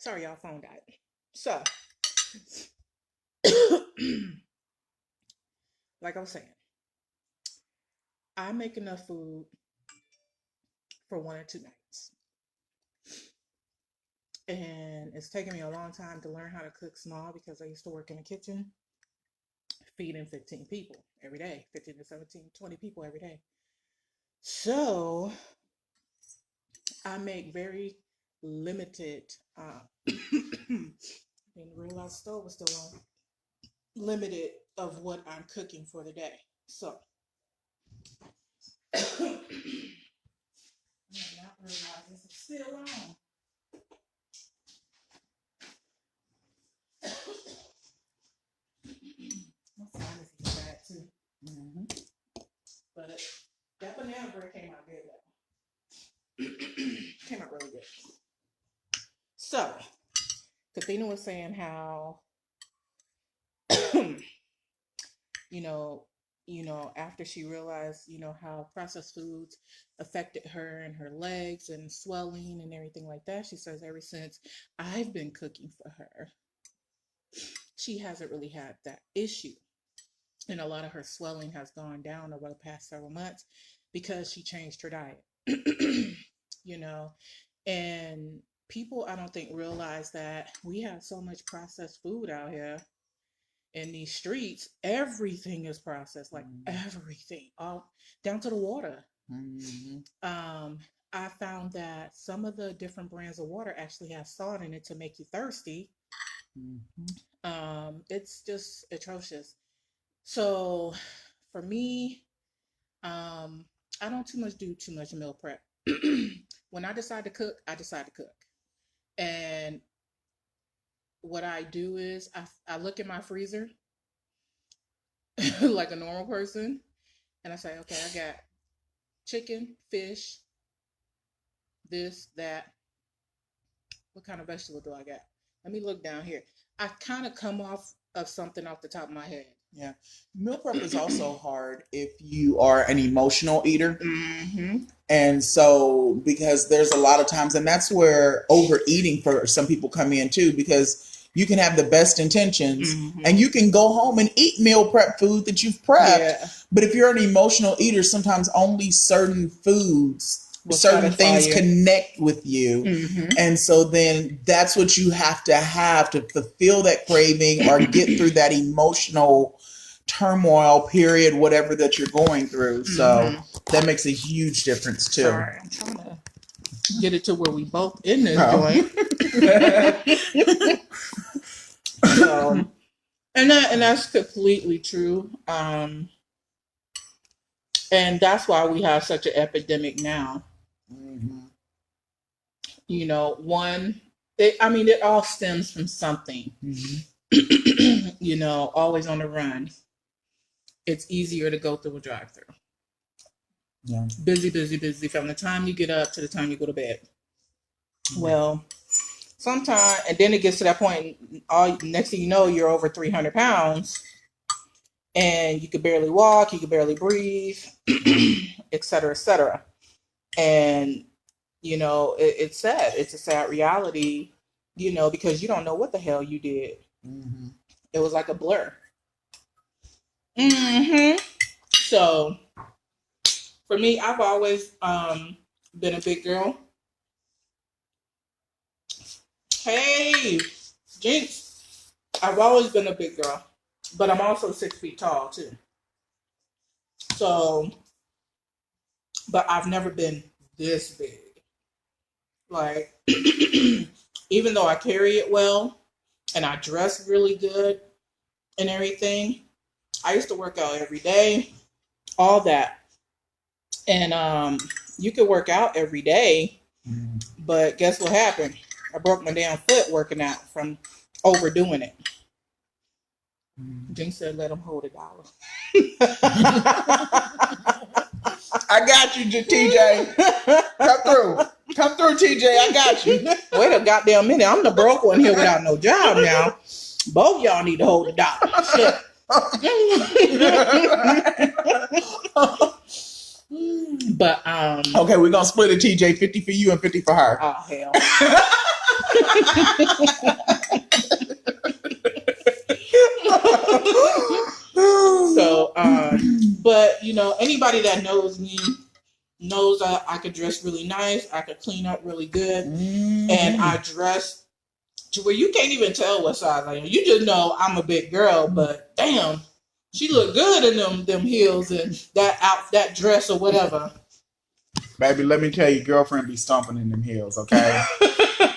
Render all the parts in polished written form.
Sorry, y'all, phone died. So, like I was saying, I make enough food for 1 or 2 nights. And it's taken me a long time to learn how to cook small because I used to work in the kitchen feeding 15 people every day, 15 to 17, 20 people every day. So I make very limited, didn't realize the stove was still on, limited of what I'm cooking for the day. So I did not realize this is still on. My sinus is bad too. Mm-hmm. But that banana bread came out good though. Came out really good. So, Kathina was saying how, you know, after she realized, how processed foods affected her and her legs and swelling and everything like that. She says ever since I've been cooking for her, she hasn't really had that issue. And a lot of her swelling has gone down over the past several months because she changed her diet. And people, I don't think, realize that we have so much processed food out here in these streets. Everything is processed, like everything, all down to the water. I found that some of the different brands of water actually have salt in it to make you thirsty. It's just atrocious. So for me, I don't do too much meal prep. When I decide to cook, I decide to cook. And what I do is I look at my freezer like a normal person, and I say, okay, I got chicken, fish, this, that. What kind of vegetable do I got? Let me look down here. I kind of come off of something off the top of my head. Yeah. Meal prep is also hard if you are an emotional eater. And so, because there's a lot of times, and that's where overeating for some people come in too, because you can have the best intentions and you can go home and eat meal prep food that you've prepped. Yeah. But if you're an emotional eater, sometimes only certain foods, certain things connect with you. And so then that's what you have to fulfill that craving or get through that emotional turmoil period, whatever that you're going through. So that makes a huge difference too. Sorry, I'm trying to get it to where we both in this joint. So, and that's completely true. And that's why we have such an epidemic now. It all stems from something. Always on the run. It's easier to go through a drive-through. Yeah. Busy from the time you get up to the time you go to bed. Well, sometimes, and then it gets to that point, next thing you know, you're over 300 pounds and you can barely walk, you can barely breathe, et cetera. And, it's sad. It's a sad reality, because you don't know what the hell you did. It was like a blur. So, for me, I've always been a big girl. Hey, Jinx. I've always been a big girl, but I'm also 6 feet tall too. So, but I've never been this big. Like, even though I carry it well and I dress really good and everything, I used to work out every day, all that. And you could work out every day, but guess what happened? I broke my damn foot working out from overdoing it. Jinx said, let him hold $1. I got you, TJ. Come through, TJ. I got you. Wait a goddamn minute. I'm the broke one here without no job now. Both y'all need to hold $1. Shit. But okay, we're gonna split it, TJ. 50 for you and 50 for her. Oh hell. So, but you know, anybody that knows me knows that I could dress really nice. I could clean up really good, and I dress to where you can't even tell what size I am. You just know I'm a big girl, but damn, she look good in them heels and that dress or whatever. Baby, let me tell you, girlfriend be stomping in them heels, okay?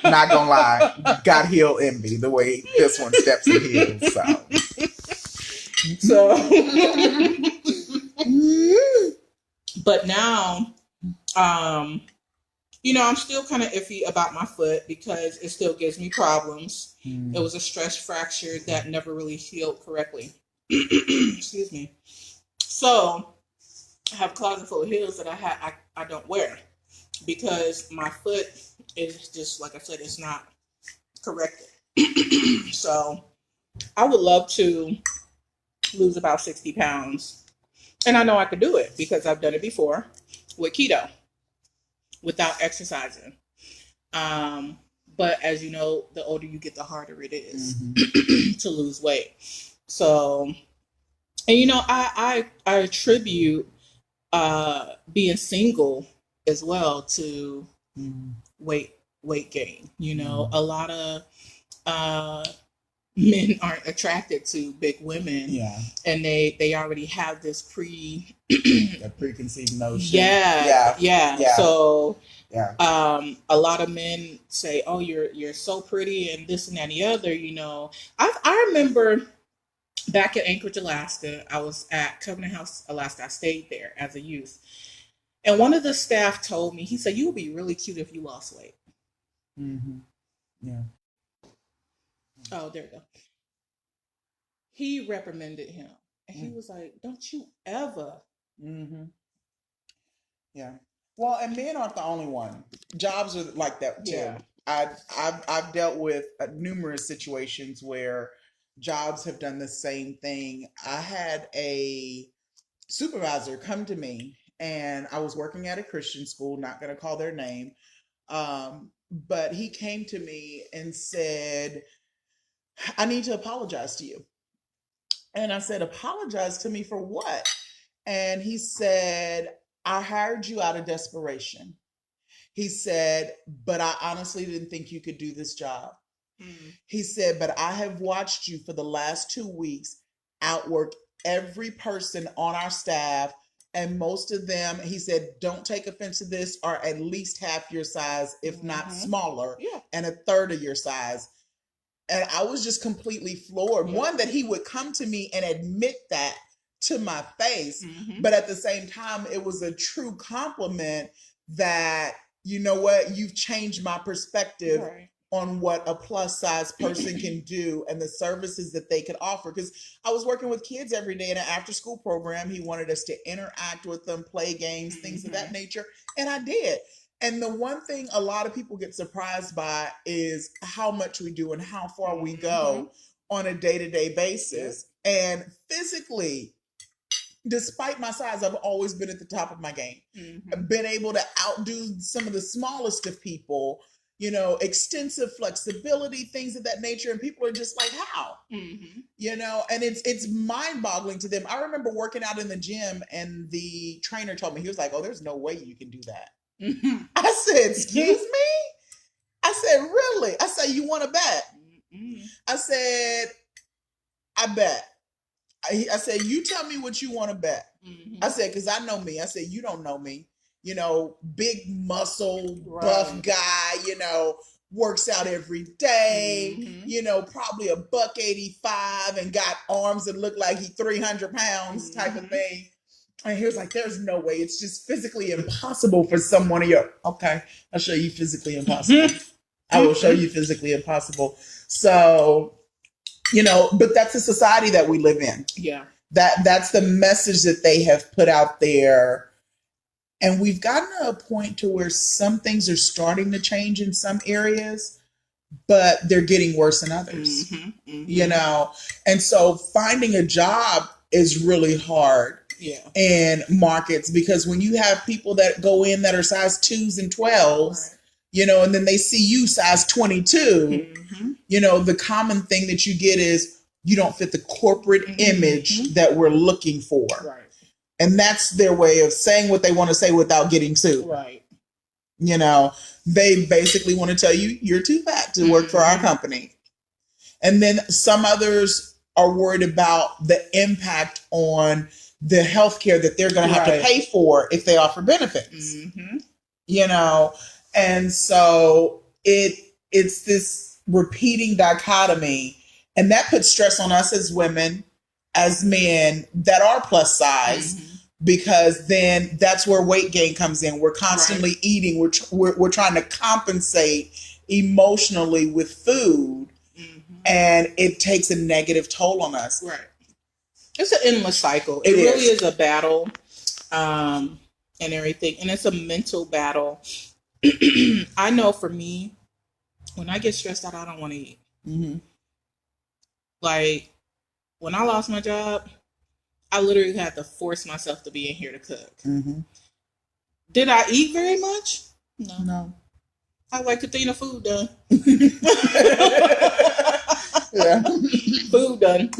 Not gonna lie, got heel envy the way this one steps in heels. So, but now, you know, I'm still kind of iffy about my foot because it still gives me problems. It was a stress fracture that never really healed correctly. Excuse me. So I have a closet full of heels that I don't wear because my foot is just, like I said, it's not corrected. So I would love to lose about 60 pounds. And I know I could do it because I've done it before with keto without exercising. But as you know, the older you get, the harder it is to lose weight. So, and you know, I attribute being single as well to weight gain. You know, a lot of men aren't attracted to big women, and they already have this preconceived notion. Yeah. So a lot of men say, "Oh, you're so pretty," and this and that and the other. You know, I remember back in Anchorage, Alaska, I was at Covenant House, Alaska. I stayed there as a youth. And one of the staff told me, he said, "You would be really cute if you lost weight." Yeah. Oh, there you go. He reprimanded him. And he was like, "Don't you ever." Yeah. Well, and men aren't the only one. Jobs are like that too. Yeah. I've dealt with numerous situations where jobs have done the same thing. I had a supervisor come to me, and I was working at a Christian school, not going to call their name, but he came to me and said, "I need to apologize to you." And I said, "Apologize to me for what?" And he said, "I hired you out of desperation." He said, "But I honestly didn't think you could do this job." He said, "But I have watched you for the last 2 weeks outwork every person on our staff. And most of them," he said, "don't take offense to this, are at least half your size, if not smaller, and a third of your size." And I was just completely floored. One, that he would come to me and admit that to my face. But at the same time, it was a true compliment that, you know what, you've changed my perspective on what a plus size person can do and the services that they could offer. Because I was working with kids every day in an after school program. He wanted us to interact with them, play games, things of that nature. And I did. And the one thing a lot of people get surprised by is how much we do and how far we go on a day-to-day basis. And physically, despite my size, I've always been at the top of my game. I've been able to outdo some of the smallest of people, you know, extensive flexibility, things of that nature. And people are just like, how? You know, and it's mind-boggling to them. I remember working out in the gym and the trainer told me, he was like, "Oh, there's no way you can do that." I said, "Excuse me?" I said, "Really?" I said, "You want to bet?" I said, "I bet." I said, "You tell me what you want to bet." I said, "Because I know me." I said, "You don't know me. You know, big muscle, buff guy, you know, works out every day, you know, probably $185 and got arms that look like he 300 pounds type of thing." And he was like, "There's no way. It's just physically impossible for someone of your..." Okay, I'll show you physically impossible. I will show you physically impossible. So, you know, but that's the society that we live in. Yeah. That's the message that they have put out there. And we've gotten to a point to where some things are starting to change in some areas, but they're getting worse in others. You know, and so finding a job is really hard. In markets, because when you have people that go in that are size 2s and 12s, and then they see you size 22, the common thing that you get is you don't fit the corporate image that we're looking for. Right. And that's their way of saying what they want to say without getting sued. Right. They basically want to tell you you're too fat to work for our company. And then some others are worried about the impact on the health care that they're going to have to pay for if they offer benefits. And so it's this repeating dichotomy, and that puts stress on us as women, as men that are plus size, because then that's where weight gain comes in. We're constantly eating. We're trying to compensate emotionally with food, and it takes a negative toll on us. Right. It's an endless cycle. It really is a battle, and everything, and it's a mental battle. I know for me, when I get stressed out, I don't want to eat. Like, when I lost my job, I literally had to force myself to be in here to cook. Did I eat very much? No. I like Athena food done. Food done.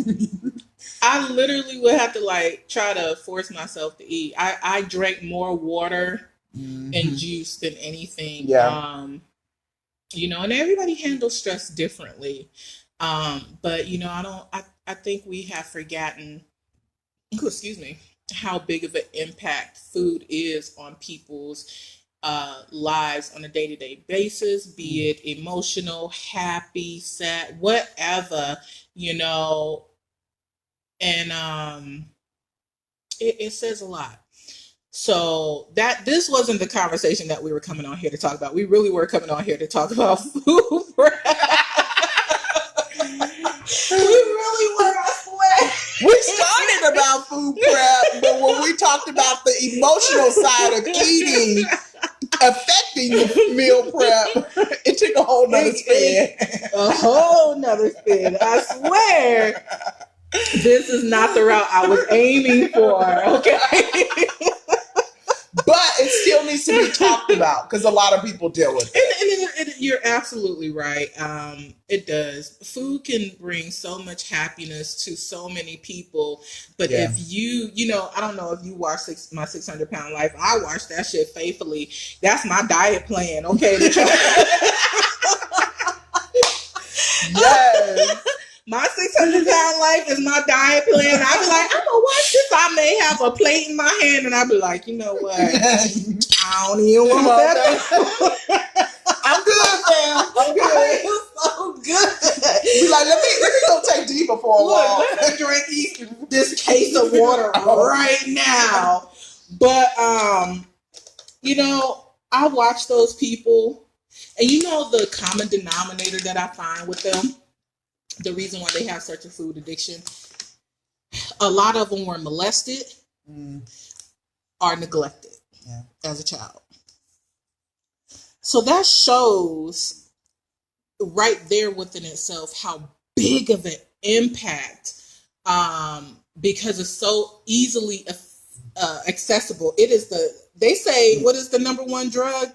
I literally would have to try to force myself to eat. I drank more water and juice than anything. And everybody handles stress differently. But I think we have forgotten, how big of an impact food is on people's lives on a day-to-day basis, be it emotional, happy, sad, whatever, and it says a lot. So this wasn't the conversation that we were coming on here to talk about. We really were coming on here to talk about food. We really were, I swear. We started about food prep, but when we talked about the emotional side of eating affecting the meal prep, it took a whole nother spin. A whole nother spin. I swear. This is not the route I was aiming for, okay? But it still needs to be talked about because a lot of people deal with it. And you're absolutely right. It does. Food can bring so much happiness to so many people. But if you I don't know if you watch my 600-pound life. I watch that shit faithfully. That's my diet plan, okay? Yes. My 600-pound life is my diet plan. I be like, I'm gonna watch this. I may have a plate in my hand, and I be like, you know what? I don't even want that. I'm good, fam. I'm good. I feel so good. Be like, let me go take Diva for a while. Let me drink this case of water right now. But I watch those people, and the common denominator that I find with them. The reason why they have such a food addiction, a lot of them were molested or neglected as a child. So that shows right there within itself how big of an impact, because it's so easily accessible. It is they say, what is the number one drug?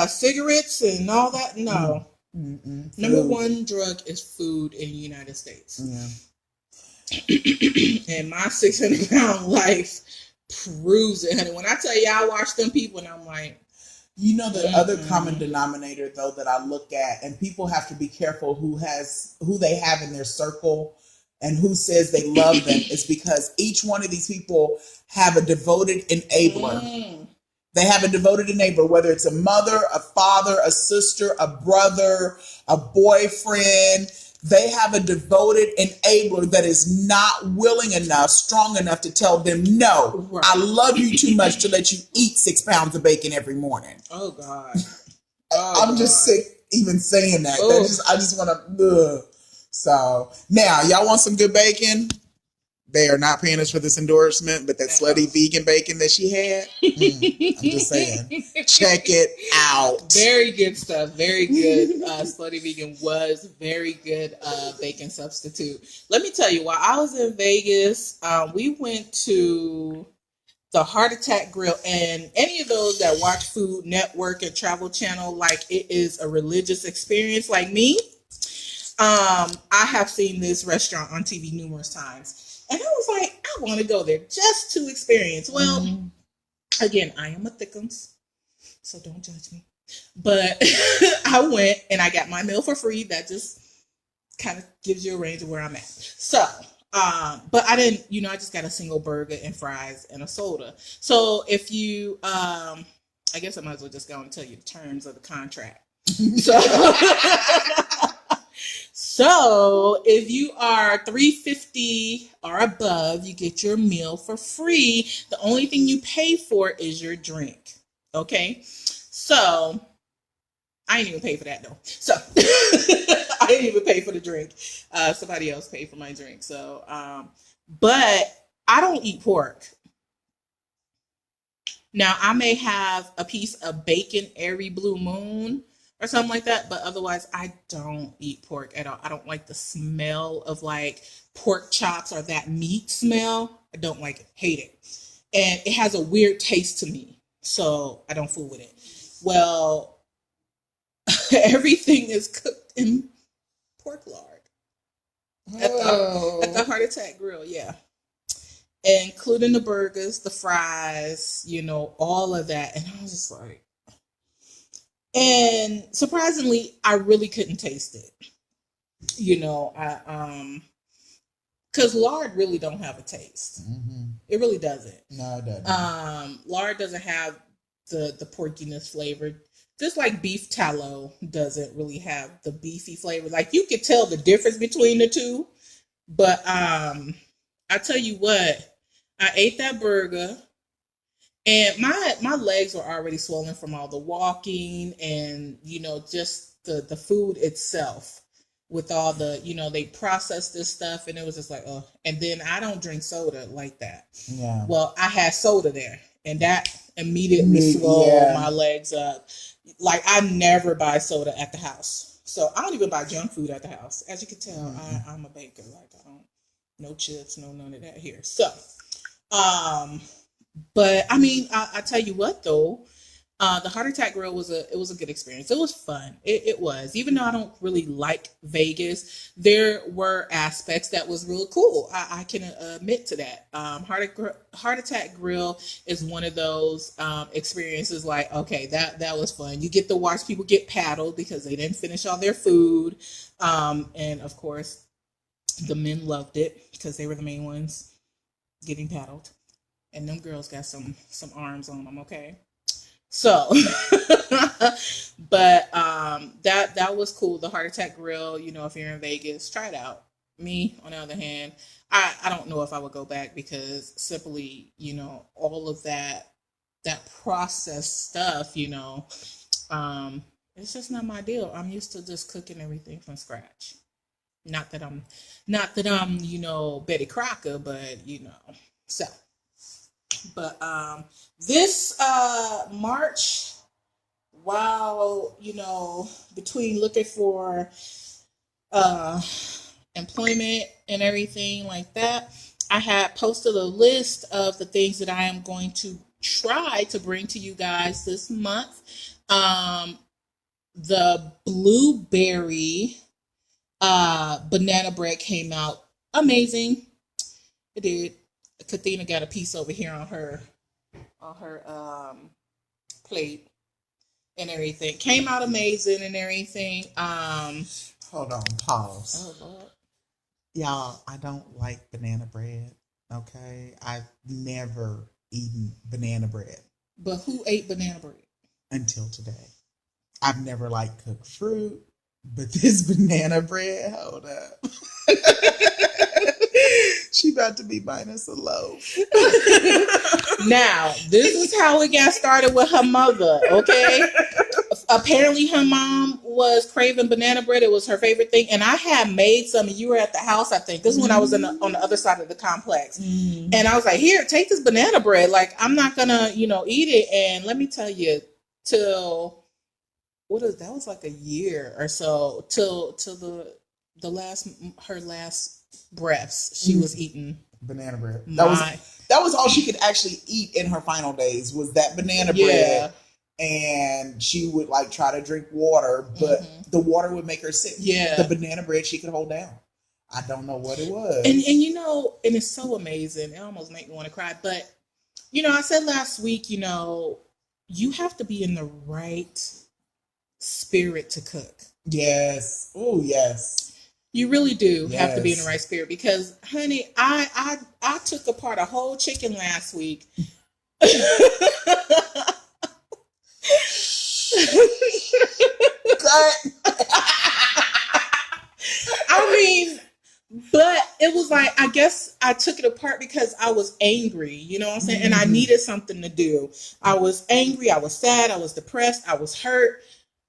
Cigarettes and all that? No. Number one drug is food in the United States. And my 600-pound life proves it, honey. When I tell you I watch them people and I'm like, the other common denominator though that I look at, and people have to be careful who they have in their circle and who says they love them, is because each one of these people have a devoted enabler. They have a devoted enabler, whether it's a mother, a father, a sister, a brother, a boyfriend. They have a devoted enabler that is not willing enough, strong enough to tell them, no, I love you too much to let you eat 6 pounds of bacon every morning. Oh, God. I'm just sick even saying that. I just want to, So now, y'all want some good bacon? They are not paying us for this endorsement, but that slutty vegan bacon that she had, I'm just saying, check it out. Very good stuff. Very good. Slutty vegan was very good bacon substitute. Let me tell you, while I was in Vegas, we went to the Heart Attack Grill, and any of those that watch Food Network and Travel Channel, like it is a religious experience like me. I have seen this restaurant on TV numerous times, and I was like, I want to go there just to experience. Well, again, I am a thickums, so don't judge me. But I went and I got my meal for free. That just kind of gives you a range of where I'm at. So, but I didn't, I just got a single burger and fries and a soda. So if you, I guess I might as well just go and tell you the terms of the contract. So, so if you are $3.50 or above, you get your meal for free. The only thing you pay for is your drink. Okay, so I didn't even pay for that though. So I didn't even pay for the drink. Somebody else paid for my drink. So, but I don't eat pork. Now I may have a piece of bacon every blue moon or something like that, but otherwise I don't eat pork at all. I don't like the smell of like pork chops or that meat smell. I don't like it. Hate it. And it has a weird taste to me. So I don't fool with it. Well, everything is cooked in pork lard at the Heart Attack Grill, yeah. Including the burgers, the fries, all of that. And I was just like, and surprisingly, I really couldn't taste it. Because lard really don't have a taste. Mm-hmm. It really doesn't. No, it doesn't. Lard doesn't have the porkiness flavor. Just like beef tallow doesn't really have the beefy flavor. Like you could tell the difference between the two. But I tell you what, I ate that burger and my legs were already swollen from all the walking and just the food itself with all the they process this stuff, and it was just like, oh. And then I don't drink soda like that. Yeah. Well, I had soda there, and that immediately swelled my legs up. Like I never buy soda at the house, so I don't even buy junk food at the house. As you can tell, I'm a baker. Like I don't, no chips, no none of that here. So, but I mean, I tell you what though, the Heart Attack Grill was a good experience. It was fun. It was, even though I don't really like Vegas, there were aspects that was really cool. I can admit to that. Heart Attack Grill is one of those experiences like, okay, that was fun. You get to watch people get paddled because they didn't finish all their food. And of course, the men loved it because they were the main ones getting paddled. And them girls got some arms on them, okay? So, but that was cool. The Heart Attack Grill, if you're in Vegas, try it out. Me, on the other hand, I don't know if I would go back because simply, all of that processed stuff, it's just not my deal. I'm used to just cooking everything from scratch. Not that I'm, Betty Crocker, but so. But this March, while between looking for employment and everything like that, I had posted a list of the things that I am going to try to bring to you guys this month. The blueberry banana bread came out amazing. It did. Kathina got a piece over here on her plate and everything. Came out amazing and everything. Hold on, pause. Oh Lord. Y'all, I don't like banana bread. Okay? I've never eaten banana bread. But who ate banana bread? Until today. I've never liked cooked fruit, but this banana bread, hold up. She about to be buying us a loaf. Now, this is how it got started with her mother, okay? Apparently her mom was craving banana bread. It was her favorite thing. And I had made some, and you were at the house, I think. This is when I was on the other side of the complex. And I was like, here, take this banana bread. Like, I'm not going to, eat it. And let me tell you, that was like a year or so, till her last breaths, she was eating Banana bread. That was all she could actually eat in her final days was that banana bread. And she would like try to drink water, but the water would make her sick. Yeah. The banana bread she could hold down. I don't know what it was. And you know, and it's so amazing. It almost made me want to cry. But, you know, I said last week, you know, you have to be in the right spirit to cook. Yes. Oh, yes. You really do have to be in the right spirit because, honey, I took apart a whole chicken last week. I mean, but it was like, I guess I took it apart because I was angry, you know what I'm saying? And I needed something to do. I was angry, I was sad, I was depressed, I was hurt,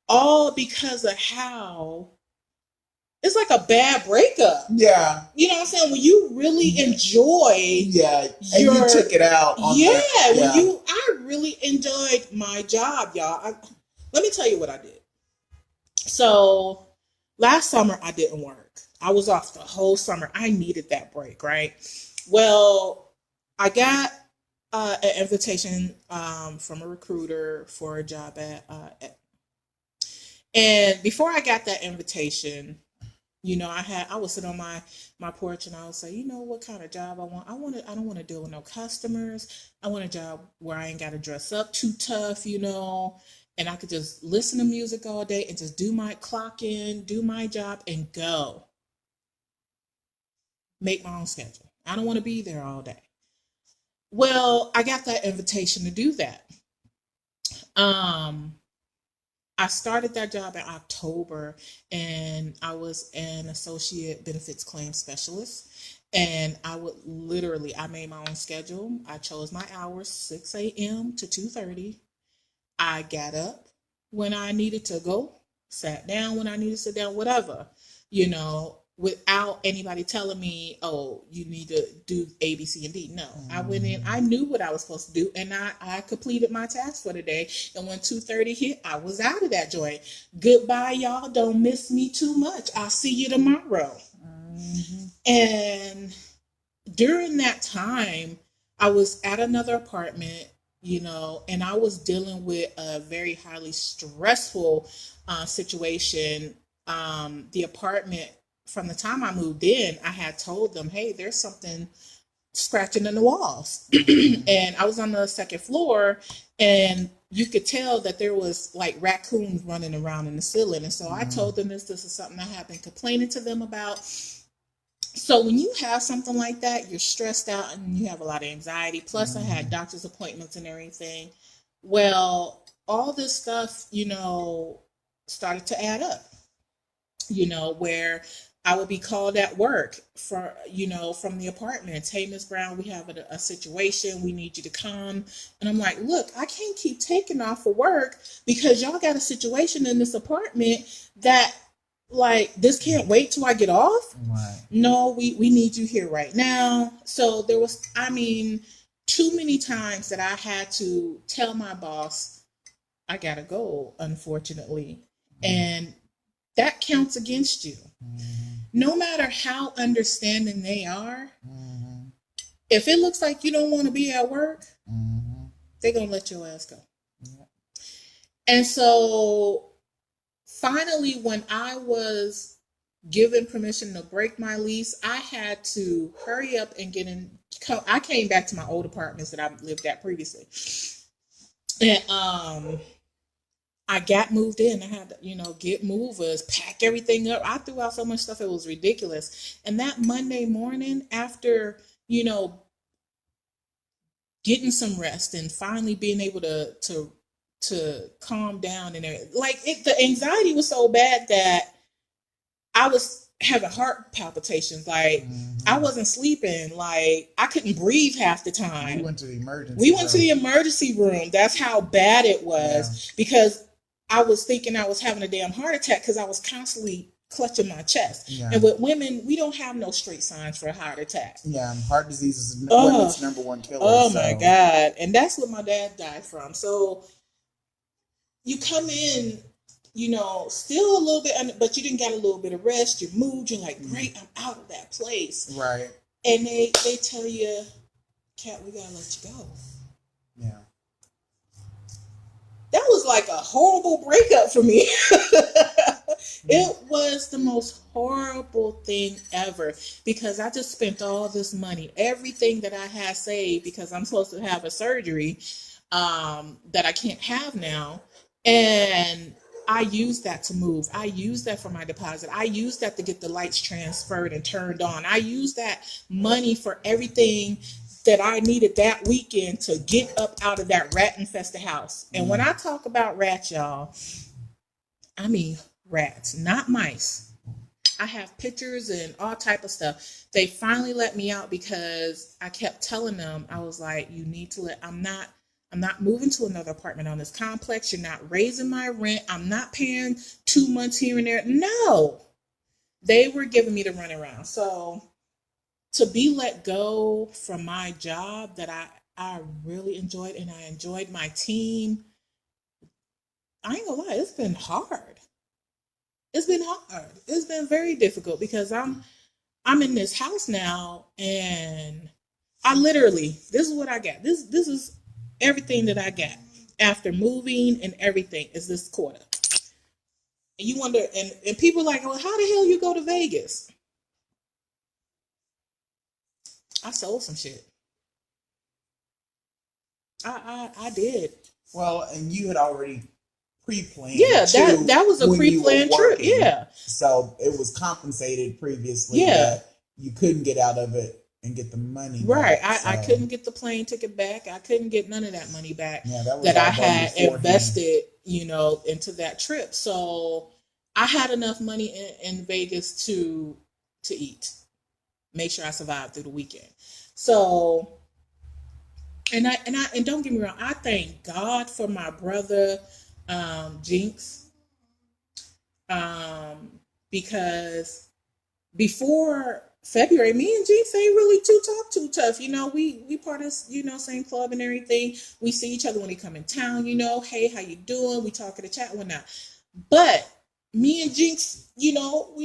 all because of how it's like a bad breakup. Yeah. You know what I'm saying? When you really enjoy and you took it out on I really enjoyed my job, y'all. Let me tell you what I did. So last summer I didn't work. I was off the whole summer. I needed that break, right? Well, I got an invitation from a recruiter for a job at and before I got that invitation, you know, I would sit on my porch and I would say, you know, what kind of job I want. I don't want to deal with no customers. I want a job where I ain't got to dress up too tough, you know, and I could just listen to music all day and just do my clock in, do my job and go. Make my own schedule. I don't want to be there all day. Well, I got that invitation to do that. I started that job in October and I was an associate benefits claim specialist. And I made my own schedule. I chose my hours, 6 a.m. to 2:30. I got up when I needed to go, sat down when I needed to sit down, whatever, you know, without anybody telling me, oh, you need to do A, B, C, and D. No, I went in, I knew what I was supposed to do, and I completed my task for the day. And when 2:30 hit, I was out of that joint. Goodbye, y'all. Don't miss me too much. I'll see you tomorrow. And during that time, I was at another apartment, you know, and I was dealing with a very highly stressful situation. The apartment, from the time I moved in, I had told them, hey, there's something scratching in the walls. And I was on the second floor and you could tell that there was like raccoons running around in the ceiling. And so I told them this is something I have been complaining to them about. So when you have something like that, you're stressed out and you have a lot of anxiety. Plus I had doctor's appointments and everything. Well, all this stuff, you know, started to add up, you know, where I would be called at work for, you know, from the apartments. Hey, Miss Brown, we have a situation. We need you to come. And I'm like, look, I can't keep taking off for work because y'all got a situation in this apartment that, like, this can't wait till I get off. Right. No, we need you here right now. So there was, I mean, too many times that I had to tell my boss, I gotta go, unfortunately. And that counts against you. No matter how understanding they are, if it looks like you don't want to be at work, they're going to let your ass go. And so finally, when I was given permission to break my lease, I had to hurry up and get in. I came back to my old apartments that I lived at previously. And I got moved in. I had to, you know, get movers, pack everything up. I threw out so much stuff, it was ridiculous. And that Monday morning, after, you know, getting some rest and finally being able to calm down and everything, like the anxiety was so bad that I was having heart palpitations. Like I wasn't sleeping. Like I couldn't breathe half the time. We went to the emergency room. That's how bad it was because I was thinking I was having a damn heart attack because I was constantly clutching my chest. Yeah. And with women, we don't have no straight signs for a heart attack. Yeah, heart disease is women's number one killer. Oh my God. And that's what my dad died from. So you come in, you know, still a little bit, but you didn't get a little bit of rest. You're moved. You're like, great, I'm out of that place. Right. and they tell you, Kat, we gotta let you go. Yeah. That was like a horrible breakup for me. It was the most horrible thing ever because I just spent all this money, everything that I had saved because I'm supposed to have a surgery that I can't have now. And I used that to move. I used that for my deposit. I used that to get the lights transferred and turned on. I used that money for everything that I needed that weekend to get up out of that rat infested house. And when I talk about rats, y'all, I mean rats, not mice. I have pictures and all type of stuff. They finally let me out because I kept telling them, I was like, you need to I'm not moving to another apartment on this complex. You're not raising my rent. I'm not paying 2 months here and there. No. They were giving me the runaround. So to be let go from my job that I really enjoyed and I enjoyed my team, I ain't gonna lie, it's been hard. It's been hard. It's been very difficult because I'm in this house now and I literally, this is what I got. This is everything that I got after moving and everything is this quarter. And you wonder, and people are like, well, how the hell you go to Vegas? I sold some shit. I did. Well, and you had already pre-planned. Yeah, that was a pre-planned trip. Yeah. So it was compensated previously that you couldn't get out of it and get the money right. back. I couldn't get the plane ticket back. I couldn't get none of that money back that I had invested, into that trip. So I had enough money in Vegas to eat. Make sure I survived through the weekend. So and don't get me wrong, I thank God for my brother Jinx. Because before February, me and Jinx ain't really too tough. We part of same club and everything. We see each other when they come in town. Hey, how you doing? We talk in the chat and whatnot. But me and Jinx, we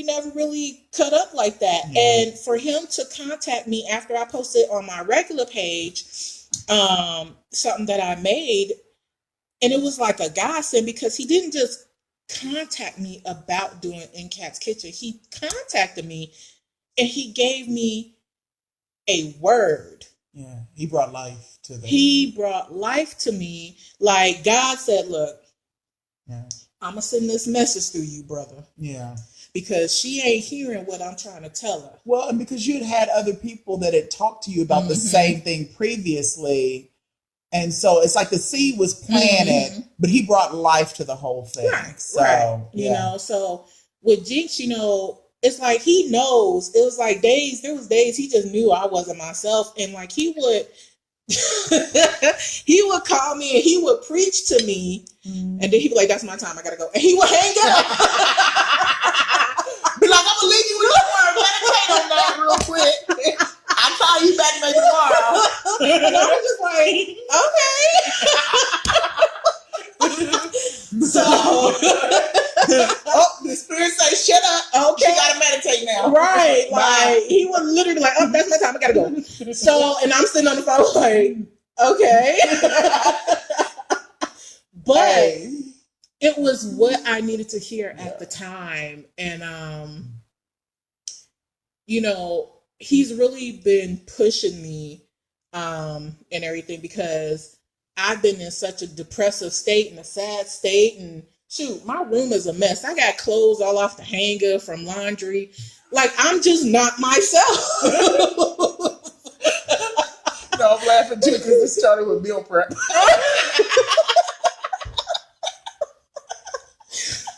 never really cut up like that. Yeah. And for him to contact me after I posted on my regular page, something that I made, and it was like a godsend because he didn't just contact me about doing In Cat's Kitchen. He contacted me and he gave me a word. Yeah, he brought life to them. He brought life to me. Like God said, look, I'm going to send this message through you, brother. Yeah. Because she ain't hearing what I'm trying to tell her. Well, and because you had other people that had talked to you about the same thing previously. And so it's like the seed was planted, but he brought life to the whole thing. Right. So, right. So with Jinx, it's like he knows. It was like there was days he just knew I wasn't myself. And like he would he would call me and he would preach to me, and then he'd be like, "That's my time. I gotta go." And he would hang up. Be like, "I'm gonna leave you with your word. Meditate on that real quick. I'll call you back maybe tomorrow." And I was just like, "Okay." So, the spirit says, "Shut up." Okay, you gotta meditate now. Right? Like he would literally like, "Oh, that's my time. I gotta go." So, and I'm sitting on the phone like, "Okay." But it was what I needed to hear at the time. And, he's really been pushing me and everything because I've been in such a depressive state and a sad state. And shoot, my room is a mess. I got clothes all off the hanger from laundry. Like, I'm just not myself. No, I'm laughing too because it started with meal prep.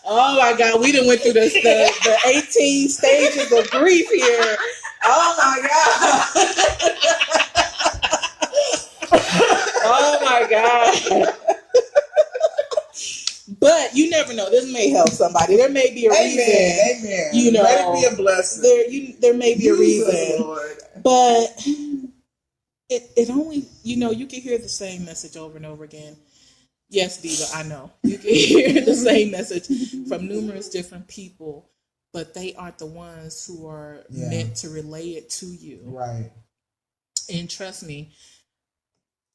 Oh my God, we done went through the 18 stages of grief here. Oh my God. Oh my God. But you never know. This may help somebody. There may be a reason. Amen. Let it be a blessing. There may be a reason. Lord. But it only, you can hear the same message over and over again. Yes, Diva, I know. You can hear the same message from numerous different people. but they aren't the ones who are meant to relay it to you. Right. And trust me,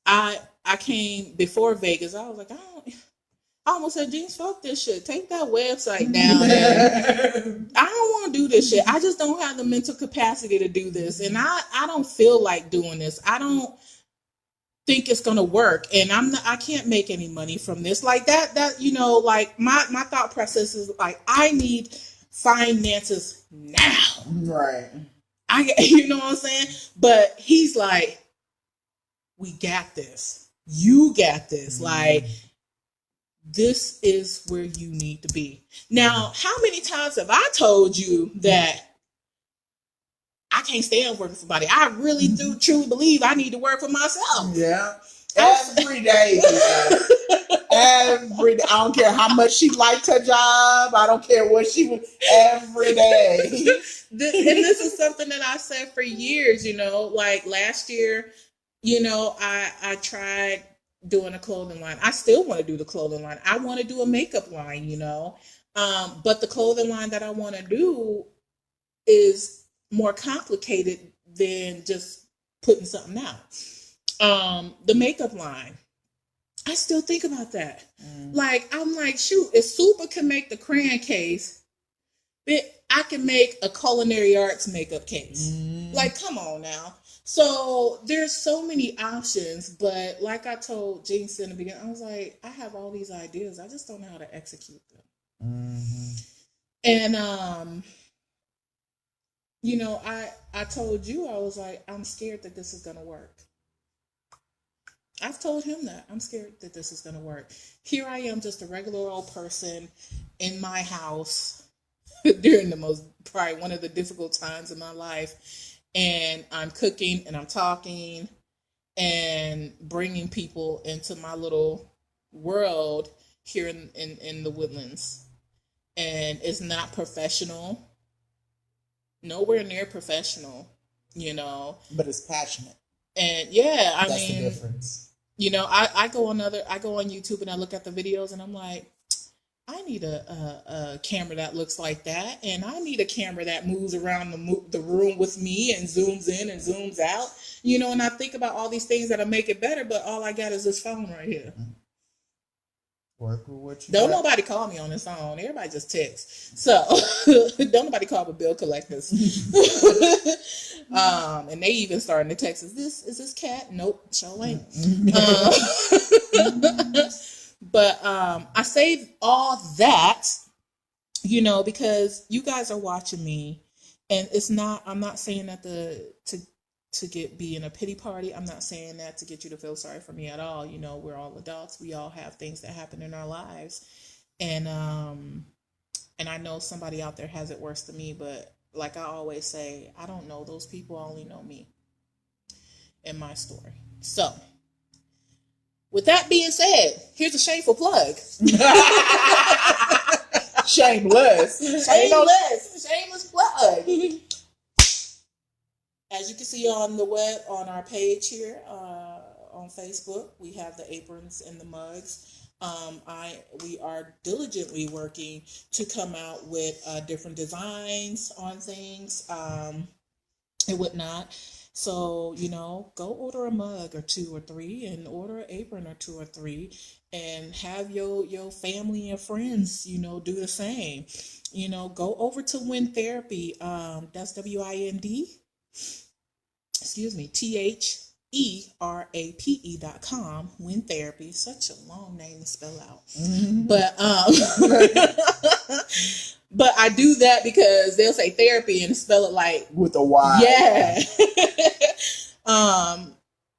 I came before Vegas. I was like, I almost said, Jeans, fuck this shit. Take that website down. And I don't want to do this shit. I just don't have the mental capacity to do this. And I don't feel like doing this. I don't think it's gonna work. And I can't make any money from this. Like that, you know, like my thought process is like, I need finances now. Right. You know what I'm saying? But he's like, we got this. You got this. Like, this is where you need to be. Now, how many times have I told you that I can't stand working for somebody? I really do truly believe I need to work for myself. Yeah. Every day. Every day. I don't care how much she liked her job. I don't care what she was. Every day. And this is something that I've said for years, you know, like last year, you know, I tried doing a clothing line. I still want to do the clothing line. I want to do a makeup line, you know. But the clothing line that I want to do is more complicated than just putting something out. The makeup line, I still think about that. Like, I'm like, shoot, if Super can make the crayon case, I can make a culinary arts makeup case. Like, come on now. So there's so many options, but like I told Jinx in the beginning, I was like, I have all these ideas. I just don't know how to execute them. And you know, I told you, I was like, I'm scared that this is gonna work. I've told him that. I'm scared that this is gonna work. Here I am, just a regular old person in my house during probably one of the difficult times in my life. And I'm cooking and I'm talking and bringing people into my little world here in the Woodlands. And it's not professional. Nowhere near professional, you know. But it's passionate. And yeah, I That's mean, the difference. You know, I go on YouTube and I look at the videos and I'm like, I need a camera that looks like that, and I need a camera that moves around the room with me and zooms in and zooms out. You know, and I think about all these things that'll make it better, but all I got is this phone right here. Work with what you Don't got. nobody call me on this phone. Everybody just texts. So don't nobody call the bill collectors. And they even starting to text. Is this cat? Nope, sure ain't. But I say all that, you know, because you guys are watching me, and I'm not saying that to be in a pity party. I'm not saying that to get you to feel sorry for me at all. You know, we're all adults. We all have things that happen in our lives. And I know somebody out there has it worse than me, but like I always say, I don't know those people. I only know me and my story. So, with that being said, here's a shameful plug. Shameless. Shameless plug. As you can see on the web, on our page here on Facebook, we have the aprons and the mugs. We are diligently working to come out with different designs on things and whatnot. So, you know, go order a mug or 2 or 3 and order an apron or 2 or 3 and have your family and friends, you know, do the same. You know, go over to Wind Therapy. That's WIND. Excuse me, THERAPE.com. Wind Therapy. Such a long name to spell out. But I do that because they'll say therapy and spell it like with a Y. Yeah.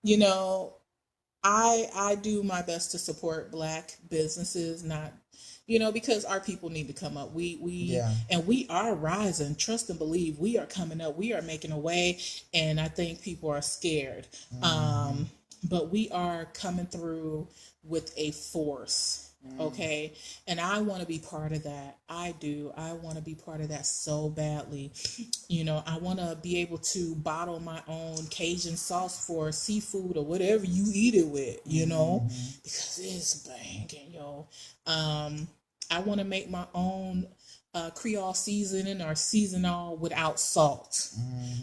You know, I do my best to support Black businesses, not, you know, because our people need to come up. And we are rising. Trust and believe, we are coming up. We are making a way, and I think people are scared. But we are coming through with a force. Okay. And I want to be part of that. I do. I want to be part of that so badly. You know, I want to be able to bottle my own Cajun sauce for seafood or whatever you eat it with, you know, because it's banging, yo. I want to make my own Creole seasoning or seasonal without salt.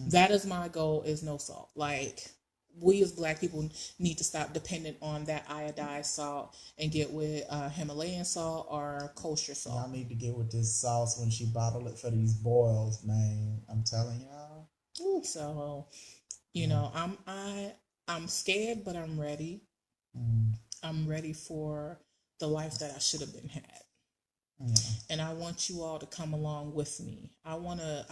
That is my goal, is no salt. Like, we as Black people need to stop dependent on that iodized salt and get with Himalayan salt or kosher salt. Y'all need to get with this sauce when she bottled it for these boils, man. I'm telling y'all. So, you know, I'm scared, but I'm ready. I'm ready for the life that I should have been had. And I want you all to come along with me. I wanna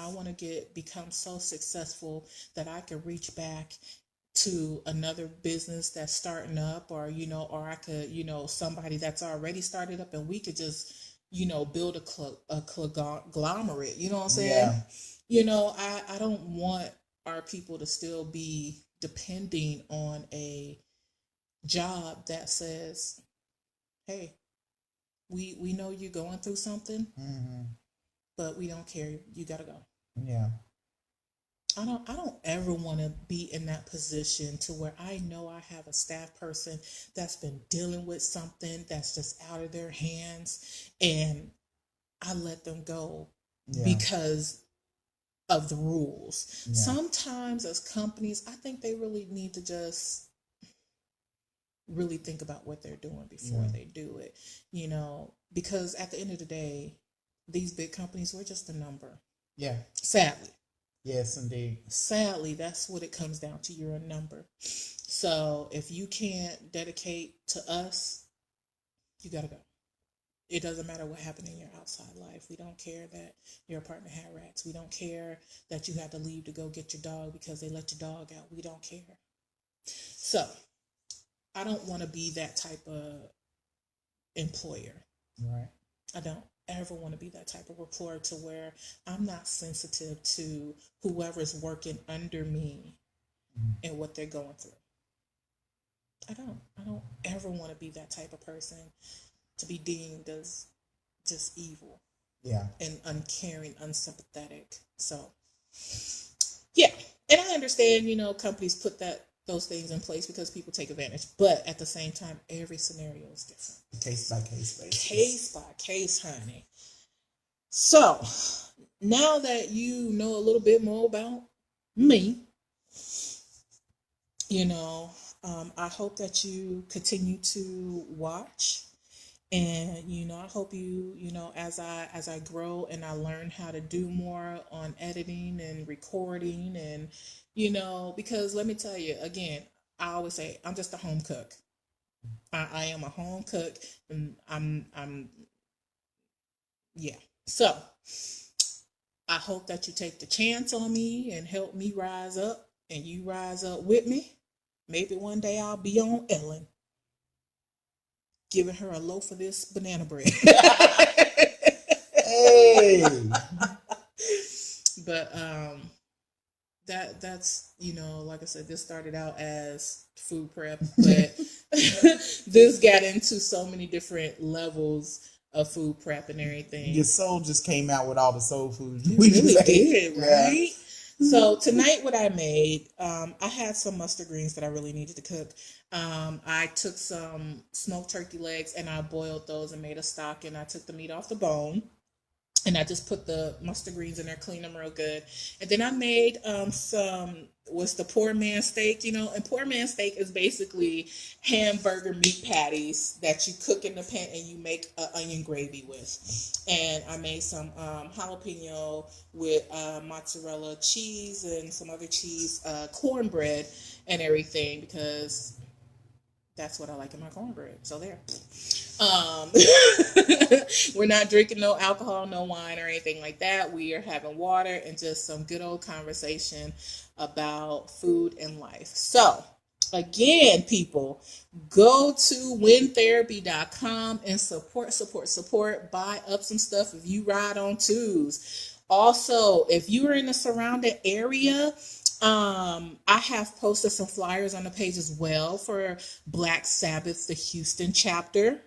become so successful that I can reach back to another business that's starting up, or or I could, somebody that's already started up, and we could just, build a conglomerate. You know what I'm saying? Yeah. I don't want our people to still be depending on a job that says, hey, we know you're going through something, but we don't care. You gotta go. Yeah. I don't ever want to be in that position to where I know I have a staff person that's been dealing with something that's just out of their hands, and I let them go because of the rules. Yeah. Sometimes as companies, I think they really need to just really think about what they're doing before they do it, because at the end of the day, these big companies, we're just a number. Yeah. Sadly. Yes, indeed. Sadly, that's what it comes down to. You're a number. So if you can't dedicate to us, you got to go. It doesn't matter what happened in your outside life. We don't care that your apartment had rats. We don't care that you had to leave to go get your dog because they let your dog out. We don't care. So I don't want to be that type of employer. Right. I don't ever want to be that type of employer to where I'm not sensitive to whoever's working under me and what they're going through. I don't ever want to be that type of person to be deemed as just evil. Yeah. And uncaring, unsympathetic. So yeah. And I understand, companies put those things in place because people take advantage. But at the same time, every scenario is different. Case by case basis. Case by case, honey. So now that you know a little bit more about me, I hope that you continue to watch. And I hope you as I grow and I learn how to do more on editing and recording, and because let me tell you again, I always say I'm just a home cook. I am a home cook, and I'm yeah. So I hope that you take the chance on me and help me rise up, and you rise up with me. Maybe one day I'll be on Ellen, giving her a loaf of this banana bread. Hey. But that's like I said, this started out as food prep, but this got into so many different levels of food prep and everything. Your soul just came out with all the soul food. We really did, right? Yeah. So tonight, what I made, I had some mustard greens that I really needed to cook. I took some smoked turkey legs and I boiled those and made a stock, and I took the meat off the bone. And I just put the mustard greens in there, clean them real good. And then I made what's the poor man steak, and poor man steak is basically hamburger meat patties that you cook in the pan and you make onion gravy with. And I made some jalapeno with mozzarella cheese and some other cheese, cornbread and everything, because that's what I like in my cornbread. So there. We're not drinking no alcohol, no wine or anything like that. We are having water and just some good old conversation about food and life. So again, people, go to wintherapy.com and support. Buy up some stuff if you ride on twos. Also, if you are in the surrounding area, I have posted some flyers on the page as well for Black Sabbath, the Houston chapter.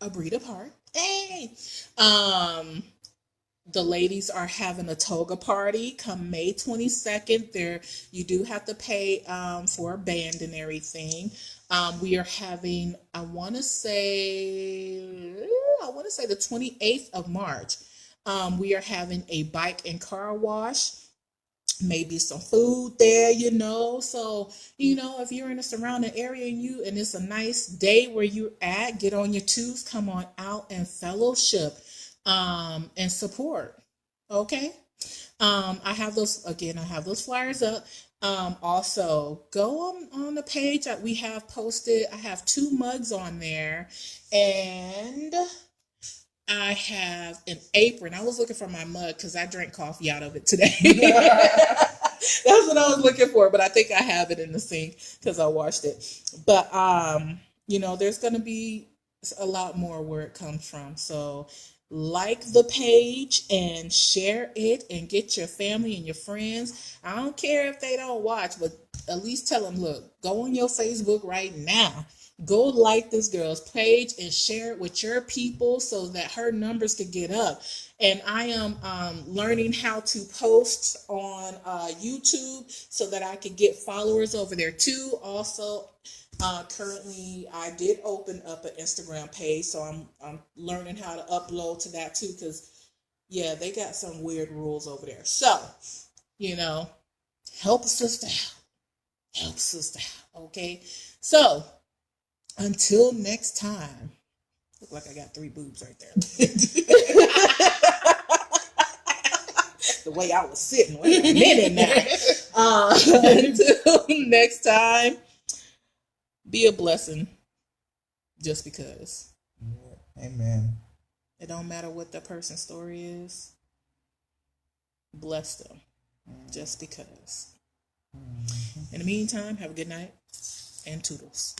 A breed apart. Hey. The ladies are having a toga party come May 22nd. There, you do have to pay for a band and everything. We are having, I want to say, I want to say the 28th of March. We are having a bike and car wash, maybe some food there, so if you're in the surrounding area and it's a nice day where you're at, get on your twos, come on out and fellowship, and support. Okay. I have those flyers up. Also go on the page that we have posted. I have 2 mugs on there, and I have an apron. I was looking for my mug because I drank coffee out of it today. That's what I was looking for, but I think I have it in the sink because I washed it. But there's gonna be a lot more where it comes from. So like the page and share it and get your family and your friends. I don't care if they don't watch, but at least tell them, look, go on your Facebook right now. Go like this girl's page and share it with your people so that her numbers could get up. And I am learning how to post on YouTube so that I could get followers over there too. Also, currently, I did open up an Instagram page, so I'm learning how to upload to that too. Because they got some weird rules over there. So help a sister out. Help sister out. Okay. So until next time. Look like I got 3 boobs right there. The way I was sitting. Wait a minute now. Until next time, be a blessing just because. Yeah. Amen. It don't matter what the person's story is. Bless them just because. In the meantime, have a good night and toodles.